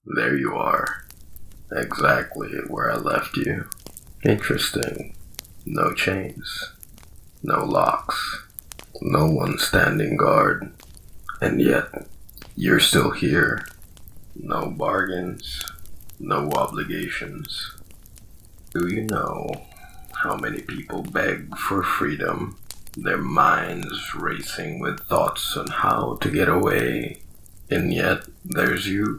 There you are. Exactly where I left you. Interesting. No chains. No locks. No one standing guard. And yet, you're still here. No bargains. No obligations. Do you know how many people beg for freedom? Their minds racing with thoughts on how to get away. And yet, there's you.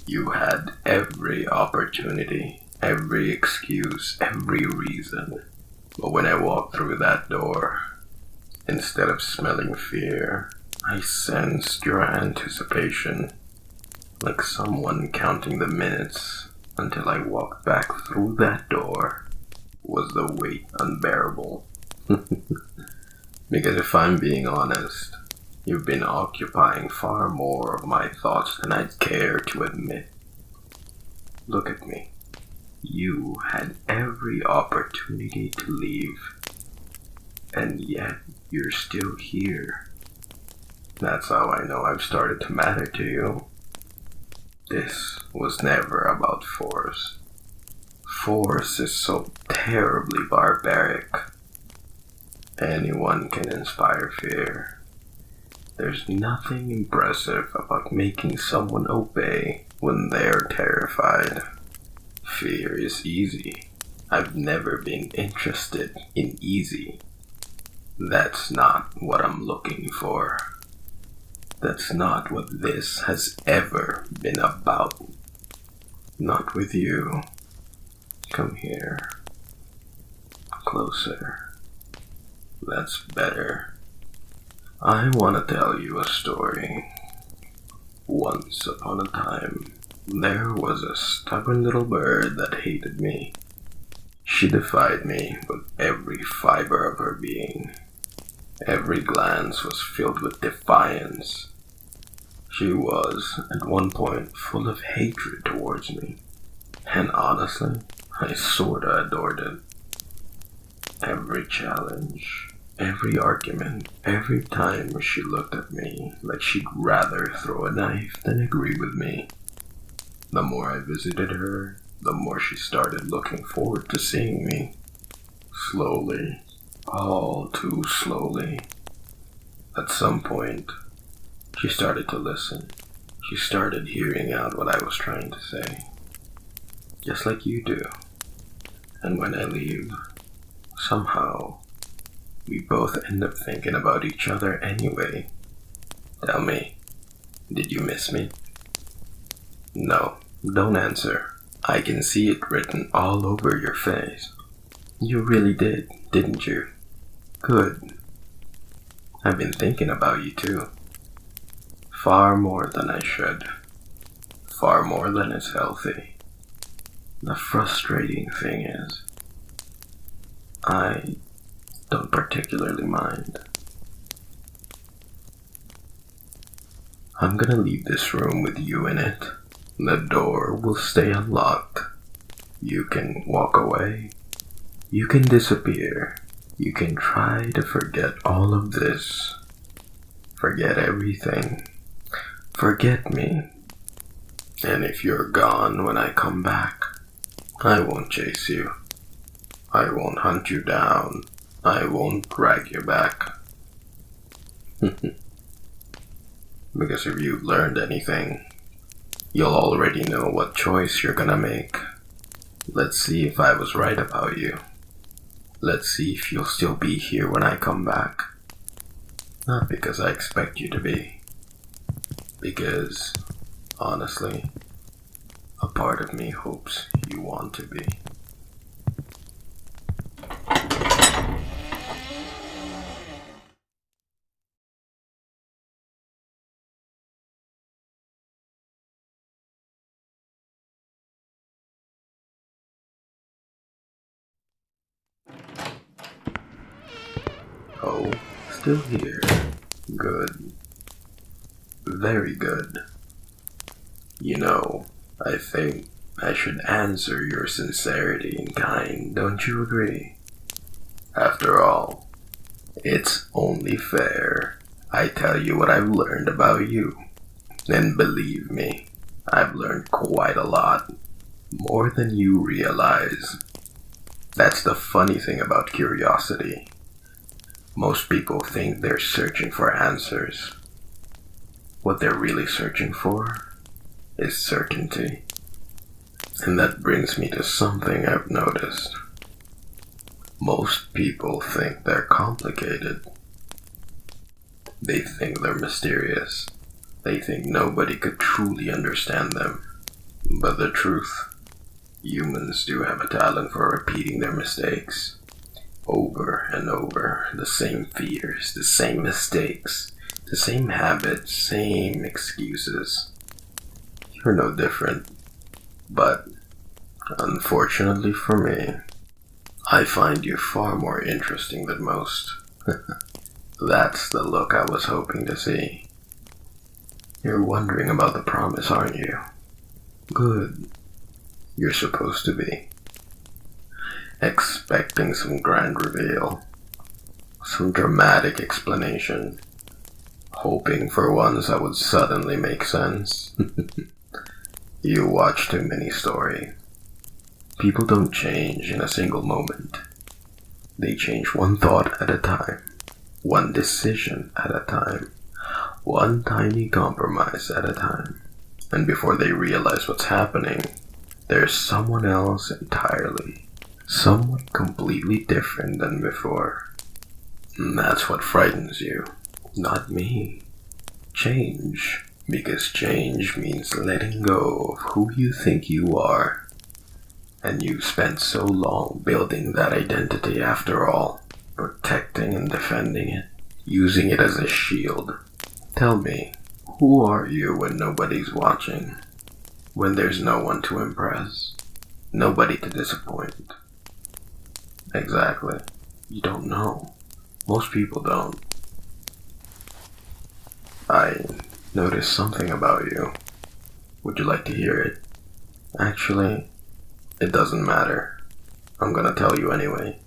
You had every opportunity, every excuse, every reason. But when I walked through that door, instead of smelling fear, I sensed your anticipation, like someone counting the minutes until I walked back through that door. Was the weight unbearable? Because if I'm being honest, you've been occupying far more of my thoughts than I'd care to admit. Look at me. You had every opportunity to leave, and yet you're still here. That's how I know I've started to matter to you. This was never about force. Force is so terribly barbaric. Anyone can inspire fear. There's nothing impressive about making someone obey when they're terrified. Fear is easy. I've never been interested in easy. That's not what I'm looking for. That's not what this has ever been about. Not with you. Come here. Closer. That's better. I want to tell you a story. Once upon a time, there was a stubborn little bird that hated me. She defied me with every fiber of her being. Every glance was filled with defiance. She was, at one point, full of hatred towards me. And honestly, I sorta adored it. Every challenge, every argument, every time she looked at me like she'd rather throw a knife than agree with me. The more I visited her, the more she started looking forward to seeing me. Slowly, all too slowly. At some point, she started to listen. She started hearing out what I was trying to say. Just like you do. And when I leave, somehow, we both end up thinking about each other anyway. Tell me, did you miss me? No, don't answer. I can see it written all over your face. You really did, didn't you? Good. I've been thinking about you too. Far more than I should. Far more than is healthy. The frustrating thing is, I don't particularly mind. I'm gonna leave this room with you in it. The door will stay unlocked. You can walk away. You can disappear. You can try to forget all of this. Forget everything. Forget me. And if you're gone when I come back, I won't chase you. I won't hunt you down. I won't drag you back. Because if you've learned anything, you'll already know what choice you're gonna make. Let's see if I was right about you. Let's see if you'll still be here when I come back. Not because I expect you to be. Because, honestly, a part of me hopes you want to be. Oh, still here. Good. Very good. You know, I think I should answer your sincerity in kind, don't you agree? After all, it's only fair I tell you what I've learned about you. And believe me, I've learned quite a lot, more than you realize. That's the funny thing about curiosity. Most people think they're searching for answers. What they're really searching for is certainty. And that brings me to something I've noticed. Most people think they're complicated. They think they're mysterious. They think nobody could truly understand them. But the truth, humans do have a talent for repeating their mistakes. Over and over, the same fears, the same mistakes, the same habits, same excuses. You're no different. But, unfortunately for me, I find you far more interesting than most. That's the look I was hoping to see. You're wondering about the promise, aren't you? Good. You're supposed to be. Expecting some grand reveal. Some dramatic explanation. Hoping for ones that would suddenly make sense. You watch too many stories. People don't change in a single moment. They change one thought at a time. One decision at a time. One tiny compromise at a time. And before they realize what's happening, there's someone else entirely. Someone completely different than before. And that's what frightens you. Not me. Change. Because change means letting go of who you think you are. And you've spent so long building that identity after all. Protecting and defending it. Using it as a shield. Tell me, who are you when nobody's watching? When there's no one to impress? Nobody to disappoint? Exactly. You don't know. Most people don't. I noticed something about you. Would you like to hear it? Actually, it doesn't matter. I'm gonna tell you anyway.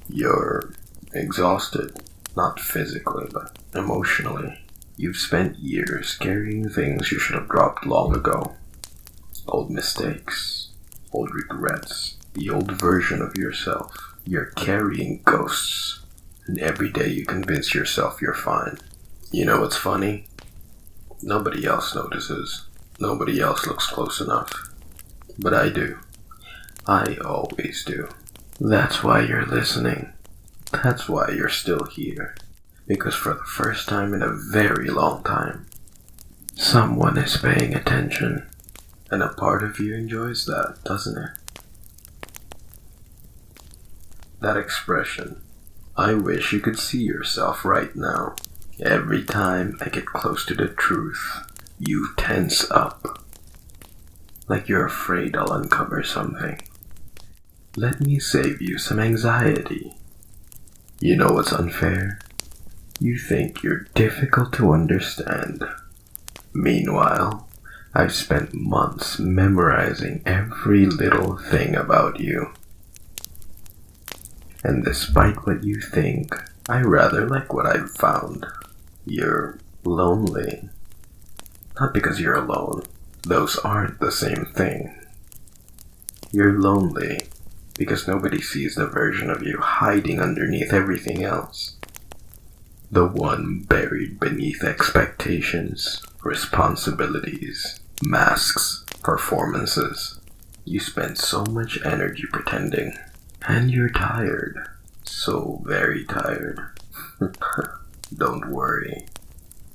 You're exhausted. Not physically, but emotionally. You've spent years carrying things you should have dropped long ago. Old mistakes. Old regrets. The old version of yourself. You're carrying ghosts. And every day you convince yourself you're fine. You know what's funny? Nobody else notices. Nobody else looks close enough. But I do. I always do. That's why you're listening. That's why you're still here. Because for the first time in a very long time, someone is paying attention. And a part of you enjoys that, doesn't it? That expression. I wish you could see yourself right now. Every time I get close to the truth, you tense up. Like you're afraid I'll uncover something. Let me save you some anxiety. You know what's unfair? You think you're difficult to understand. Meanwhile, I've spent months memorizing every little thing about you. And despite what you think, I rather like what I've found. You're lonely. Not because you're alone. Those aren't the same thing. You're lonely because nobody sees the version of you hiding underneath everything else. The one buried beneath expectations, responsibilities, masks, performances. You spend so much energy pretending. And you're tired. So very tired. Don't worry.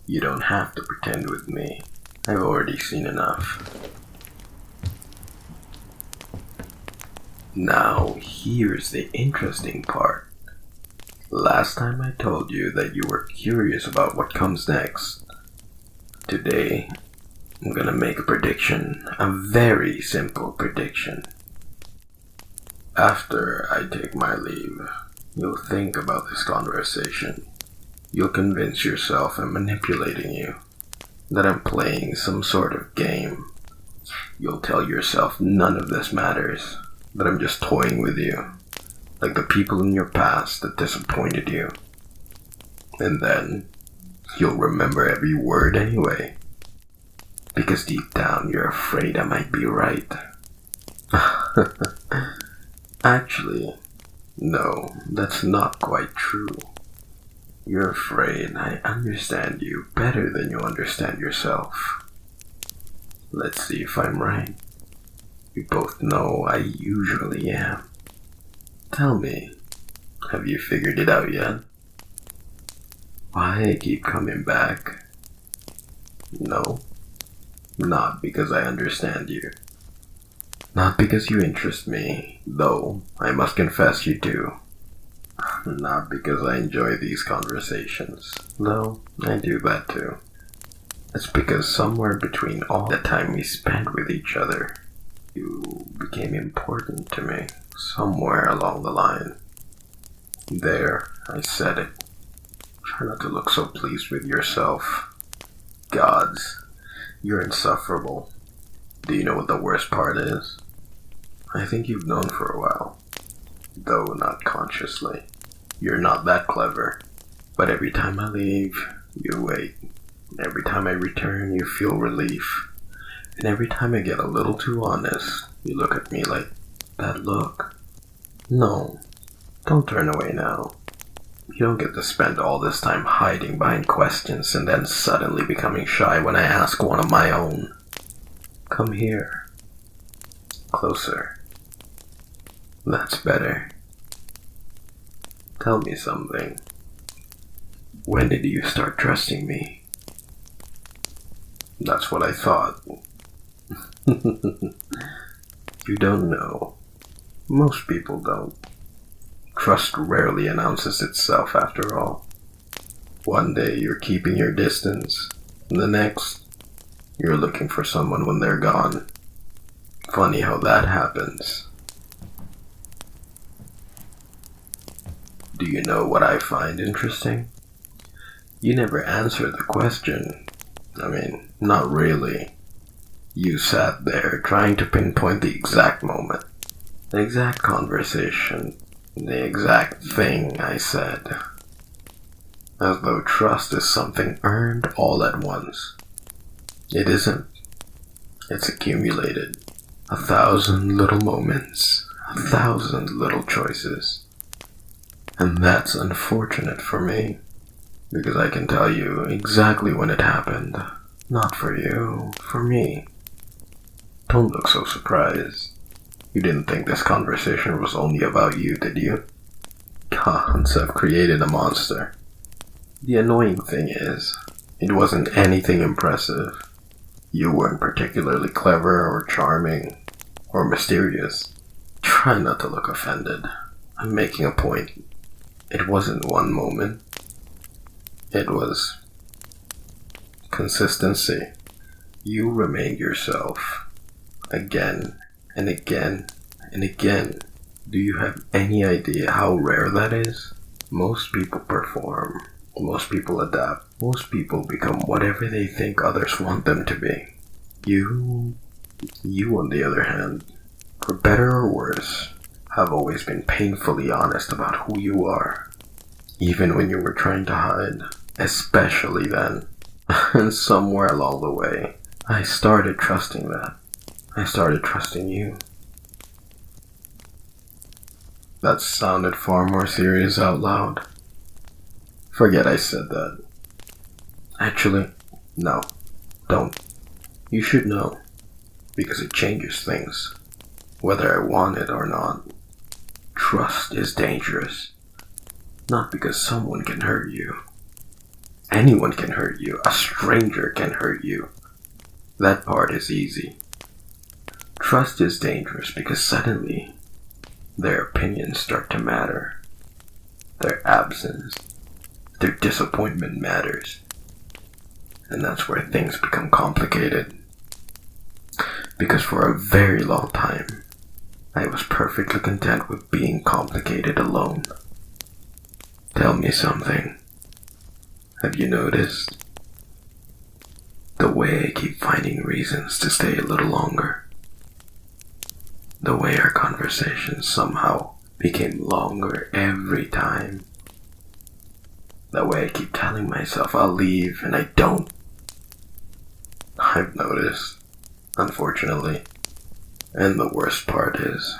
You don't have to pretend with me. I've already seen enough. Now, here's the interesting part. Last time I told you that you were curious about what comes next. Today, I'm gonna make a prediction. A very simple prediction. After I take my leave, you'll think about this conversation. You'll convince yourself I'm manipulating you. That I'm playing some sort of game. You'll tell yourself none of this matters. That I'm just toying with you. Like the people in your past that disappointed you. And then, you'll remember every word anyway. Because deep down you're afraid I might be right. Actually, no, that's not quite true. You're afraid I understand you better than you understand yourself. Let's see if I'm right. We both know I usually am. Tell me, have you figured it out yet? Why I keep coming back? No, not because I understand you. Not because you interest me, though I must confess you do. Not because I enjoy these conversations, though I do that too. It's because somewhere between all the time we spent with each other, you became important to me, somewhere along the line. There, I said it. Try not to look so pleased with yourself. Gods, you're insufferable. Do you know what the worst part is? I think you've known for a while, though not consciously. You're not that clever, but every time I leave, you wait. Every time I return, you feel relief. And every time I get a little too honest, you look at me like that look. No, don't turn away now. You don't get to spend all this time hiding behind questions and then suddenly becoming shy when I ask one of my own. Come here. Closer. That's better. Tell me something. When did you start trusting me? That's what I thought. You don't know. Most people don't. Trust rarely announces itself after all. One day you're keeping your distance, and the next, you're looking for someone when they're gone. Funny how that happens. Do you know what I find interesting? You never answered the question. I mean, not really. You sat there trying to pinpoint the exact moment, the exact conversation, the exact thing I said. As though trust is something earned all at once. It isn't. It's accumulated. 1,000 little moments, 1,000 little choices. And that's unfortunate for me, because I can tell you exactly when it happened. Not for you, for me. Don't look so surprised. You didn't think this conversation was only about you, did you? Gods have created a monster. The annoying thing is, it wasn't anything impressive. You weren't particularly clever or charming or mysterious. Try not to look offended. I'm making a point. It wasn't one moment. It was consistency. You remained yourself. Again and again and again. Do you have any idea how rare that is? Most people perform. Most people adapt. Most people become whatever they think others want them to be. You on the other hand, for better or worse, have always been painfully honest about who you are. Even when you were trying to hide. Especially then. And somewhere along the way, I started trusting that. I started trusting you. That sounded far more serious out loud. Forget I said that. Actually, no, don't. You should know, because it changes things, whether I want it or not. Trust is dangerous. Not because someone can hurt you. Anyone can hurt you. A stranger can hurt you. That part is easy. Trust is dangerous because suddenly, their opinions start to matter. Their absence, their disappointment matters. And that's where things become complicated. Because for a very long time, I was perfectly content with being complicated alone. Tell me something. Have you noticed? The way I keep finding reasons to stay a little longer. The way our conversations somehow became longer every time. The way I keep telling myself I'll leave and I don't. I've noticed, unfortunately. And the worst part is,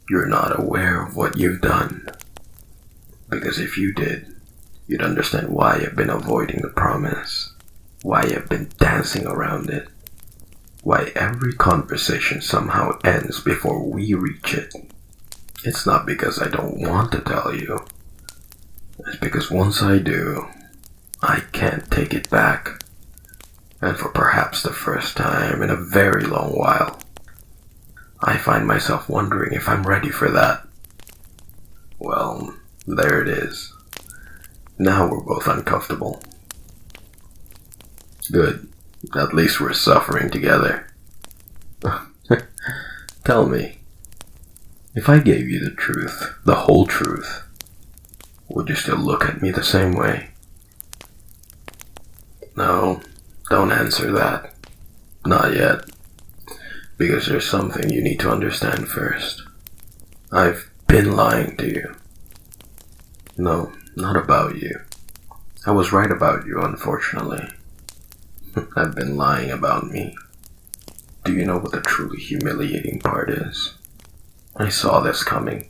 you're not aware of what you've done. Because if you did, you'd understand why I've been avoiding the promise, why I've been dancing around it, why every conversation somehow ends before we reach it. It's not because I don't want to tell you. It's because once I do, I can't take it back. And for perhaps the first time in a very long while, I find myself wondering if I'm ready for that. Well, there it is. Now we're both uncomfortable. Good. At least we're suffering together. Tell me, if I gave you the truth, the whole truth, would you still look at me the same way? No, don't answer that. Not yet. Because there's something you need to understand first. I've been lying to you. No, not about you. I was right about you, unfortunately. I've been lying about me. Do you know what the truly humiliating part is? I saw this coming.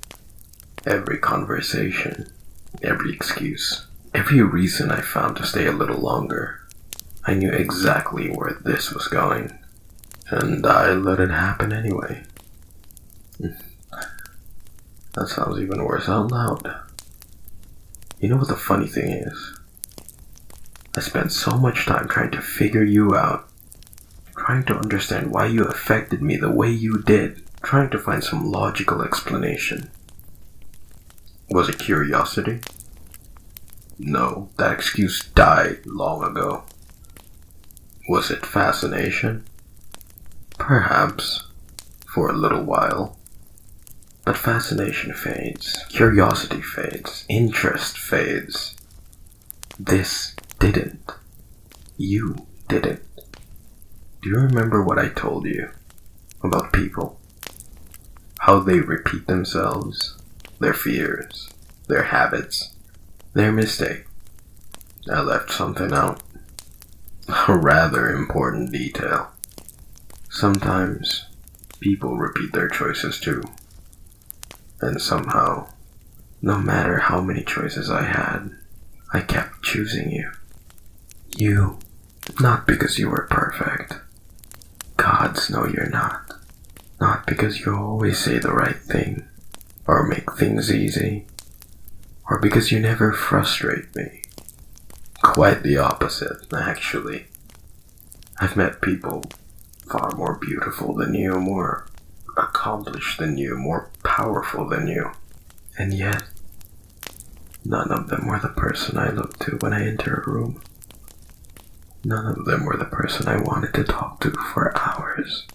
Every conversation, every excuse, every reason I found to stay a little longer. I knew exactly where this was going. And I let it happen anyway. That sounds even worse out loud. You know what the funny thing is? I spent so much time trying to figure you out, trying to understand why you affected me the way you did, trying to find some logical explanation. Was it curiosity? No, that excuse died long ago. Was it fascination? Perhaps, for a little while. But fascination fades, curiosity fades, interest fades. This didn't. You didn't. Do you remember what I told you about people? How they repeat themselves, their fears, their habits, their mistake. I left something out. A rather important detail. Sometimes people repeat their choices too. And somehow, no matter how many choices I had, I kept choosing you. You, not because you were perfect. Gods know you're not. Not because you always say the right thing, or make things easy, or because you never frustrate me. Quite the opposite, actually. I've met people far more beautiful than you, more accomplished than you, more powerful than you. And yet, none of them were the person I look to when I enter a room. None of them were the person I wanted to talk to for hours.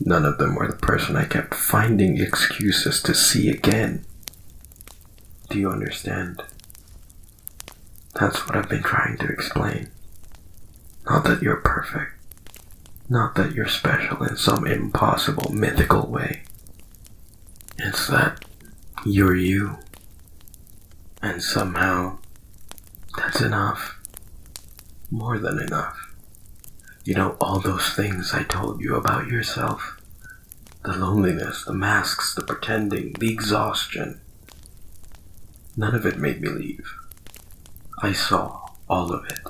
None of them were the person I kept finding excuses to see again. Do you understand? That's what I've been trying to explain. Not that you're perfect. Not that you're special in some impossible, mythical way. It's that you're you. And somehow, that's enough. More than enough. You know, all those things I told you about yourself. The loneliness, the masks, the pretending, the exhaustion. None of it made me leave. I saw all of it.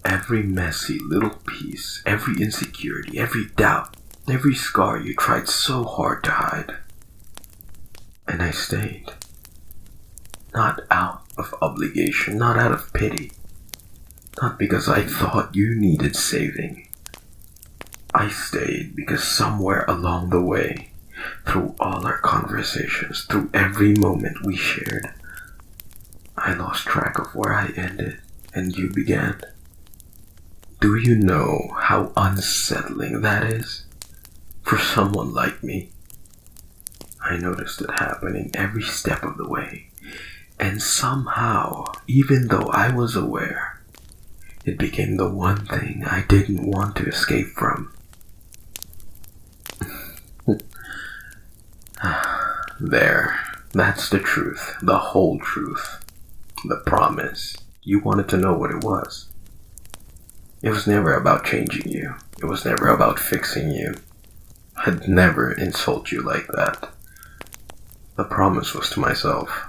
Every messy little piece, every insecurity, every doubt, every scar you tried so hard to hide. And I stayed. Not out of obligation, not out of pity. Not because I thought you needed saving. I stayed because somewhere along the way, through all our conversations, through every moment we shared, I lost track of where I ended and you began. Do you know how unsettling that is? For someone like me. I noticed it happening every step of the way. And somehow, even though I was aware, it became the one thing I didn't want to escape from. There, that's the truth, the whole truth, the promise. You wanted to know what it was. It was never about changing you. It was never about fixing you. I'd never insult you like that. The promise was to myself.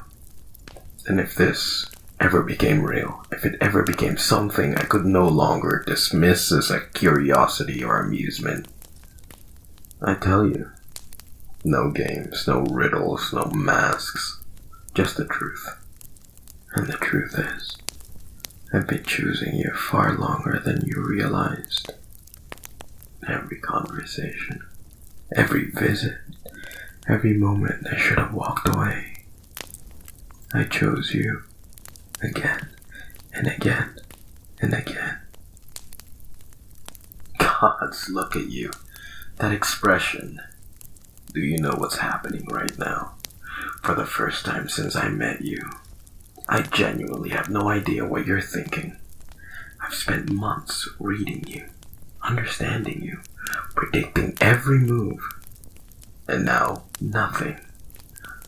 And if this ever became real, if it ever became something I could no longer dismiss as a curiosity or amusement, I tell you, no games, no riddles, no masks, just the truth. And the truth is, I've been choosing you far longer than you realized. Every conversation, every visit, every moment I should have walked away. I chose you again and again and again. Gods, look at you. That expression. Do you know what's happening right now? For the first time since I met you, I genuinely have no idea what you're thinking. I've spent months reading you, understanding you, predicting every move. And now, nothing.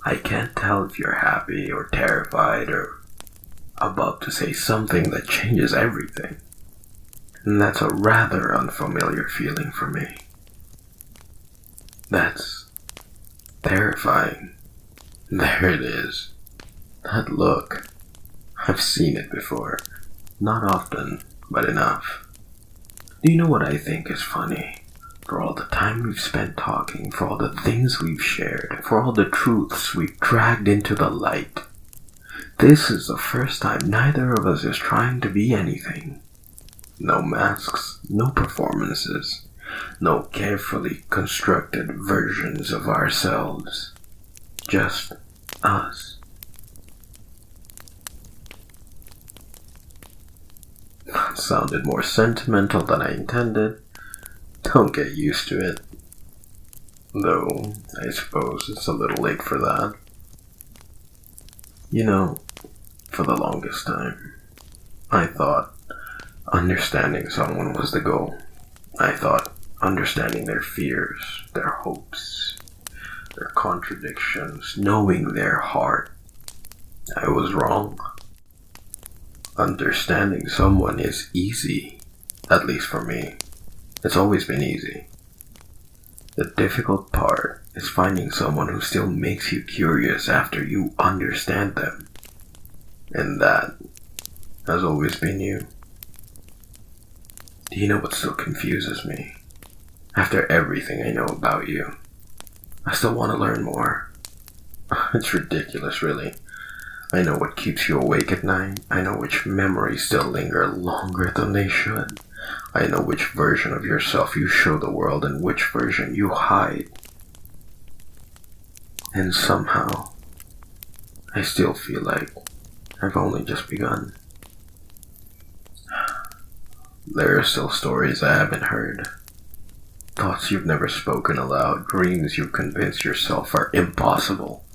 I can't tell if you're happy or terrified or about to say something that changes everything. And that's a rather unfamiliar feeling for me. That's terrifying. There it is. That look. I've seen it before. Not often, but enough. Do you know what I think is funny? For all the time we've spent talking, for all the things we've shared, for all the truths we've dragged into the light, this is the first time neither of us is trying to be anything. No masks, no performances, no carefully constructed versions of ourselves. Just us. Sounded more sentimental than I intended. Don't get used to it. Though, I suppose it's a little late for that. You know, for the longest time, I thought understanding someone was the goal. I thought understanding their fears, their hopes, their contradictions, knowing their heart. I was wrong. Understanding someone is easy, at least for me. It's always been easy. The difficult part is finding someone who still makes you curious after you understand them. And that has always been you. Do you know what still confuses me? After everything I know about you, I still want to learn more. It's ridiculous, really. I know what keeps you awake at night. I know which memories still linger longer than they should. I know which version of yourself you show the world and which version you hide. And somehow, I still feel like I've only just begun. There are still stories I haven't heard. Thoughts you've never spoken aloud. Dreams you've convinced yourself are impossible.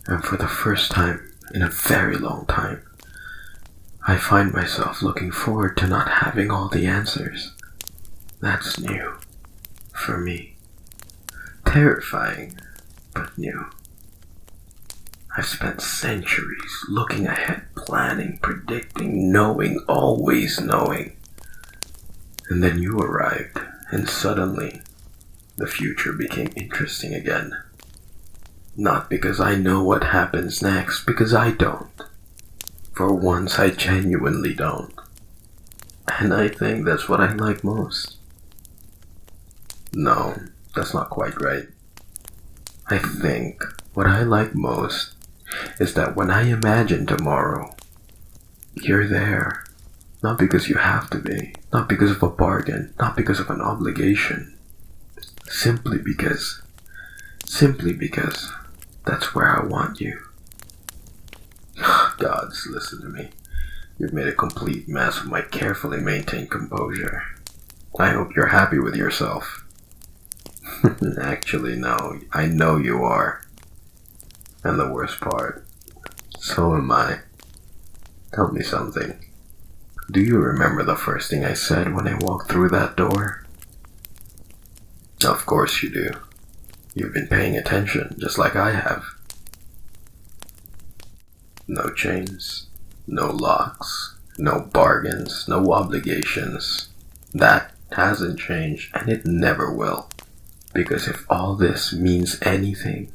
And for the first time in a very long time, I find myself looking forward to not having all the answers. That's new. For me. Terrifying, but new. I've spent centuries looking ahead, planning, predicting, knowing, always knowing. And then you arrived, and suddenly, the future became interesting again. Not because I know what happens next, because I don't. For once, I genuinely don't. And I think that's what I like most. No, that's not quite right. I think what I like most is that when I imagine tomorrow, you're there. Not because you have to be, not because of a bargain, not because of an obligation. Simply because that's where I want you. Gods, listen to me. You've made a complete mess of my carefully maintained composure. I hope you're happy with yourself. Actually, no, I know you are. And the worst part, so am I. Tell me something. Do you remember the first thing I said when I walked through that door? Of course you do. You've been paying attention, just like I have. No chains, no locks, No bargains, no obligations. That hasn't changed and it never will. Because if all this means anything,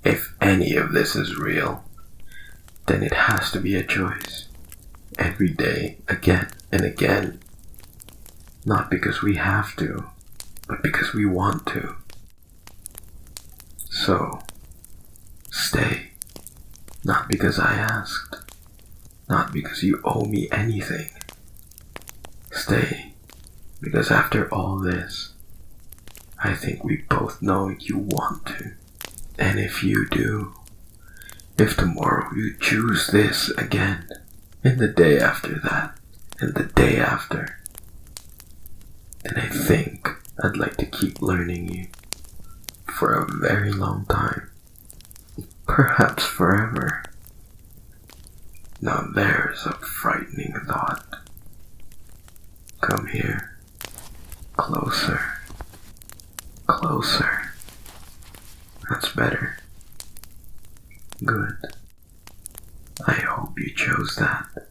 if any of this is real, then it has to be a choice. Every day, again and again. Not because we have to, but because we want to. So, stay. Not because I asked. Not because you owe me anything. Stay, because after all this, I think we both know you want to. And if you do, if tomorrow you choose this again, and the day after that, and the day after, then I think I'd like to keep learning you for a very long time. Perhaps forever. Now there's a frightening thought. Come here. Closer. Closer. That's better. Good. I hope you chose that.